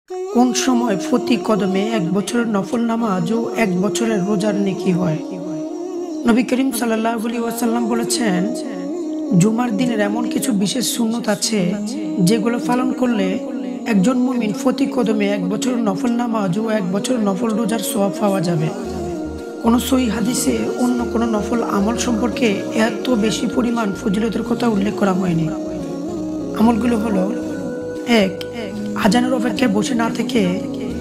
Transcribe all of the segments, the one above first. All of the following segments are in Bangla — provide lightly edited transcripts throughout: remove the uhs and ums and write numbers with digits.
কোন সময় প্রতি কদমে ১ বছরের নফল নামাজ ও ১ বছরের রোজার নেকি হয়? নবী করিম সাল্লাল্লাহু আলাইহি ওয়াসাল্লাম বলেছেন, জুমার দিনের এমন কিছু বিশেষ সুন্নত আছে যেগুলো পালন করলে একজন মুমিন প্রতি কদমে ১ বছরের নফল নামাজ ও ১ বছরের নফল রোজার সওয়াব পাওয়া যাবে। কোন সহিহ হাদিসে অন্য কোন নফল আমল সম্পর্কে এত বেশি পরিমাণ ফজিলতের কথা উল্লেখ করা হয়নি। আমলগুলো হলো: ১. আজানের অপেক্ষায় বসে না থেকে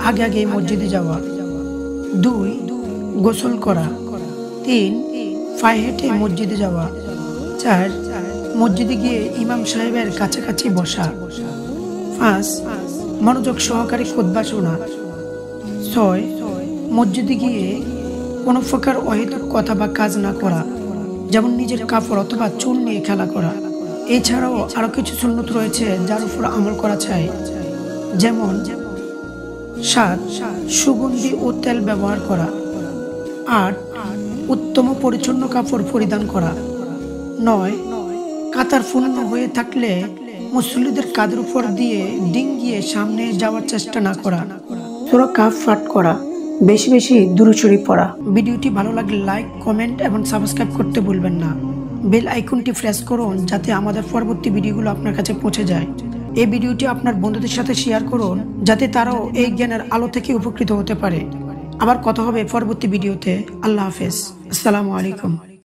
আগে আগে মসজিদে যাওয়া। ২. গোসল করা। ৩. পায়ে হেঁটে মসজিদে যাওয়া। ৪. মসজিদে গিয়ে ইমাম সাহেবের কাছাকাছি বসা। ৫. মনোযোগ সহকারে খুতবা শোনা। ৬. মসজিদে গিয়ে কোনো প্রকার অহেতুক কথা বা কাজ না করা, যেমন নিজের কাপড় অথবা চুল নিয়ে খেলা করা। এছাড়াও আরো কিছু সুন্নত রয়েছে যার উপর আমল করা চাই, যেমন ৭. সুগন্ধি ও তেল ব্যবহার করা। ৮. উত্তম পরিচ্ছন্ন কাপড় পরিধান করা। ৯. কাতার পূর্ণ হয়ে থাকলে মুসল্লিদের কাঁধের উপর দিয়ে ডিঙ্গিয়ে সামনে যাওয়ার চেষ্টা না করা। সূরা কাহফ পাঠ করা। বেশি বেশি দুরূদ শরীফ পড়া। ভিডিওটি ভালো লাগলে লাইক, কমেন্ট এবং সাবস্ক্রাইব করতে ভুলবেন না। বেল আইকনটি প্রেস করুন যাতে আমাদের পরবর্তী ভিডিওগুলো আপনার কাছে পৌঁছে যায়। এই ভিডিওটি আপনার বন্ধুদের সাথে শেয়ার করুন যাতে তারাও এই জ্ঞানের আলো থেকে উপকৃত হতে পারে। আবার কথা হবে পরবর্তী ভিডিওতে। আল্লাহ হাফেজ। আসসালামু আলাইকুম।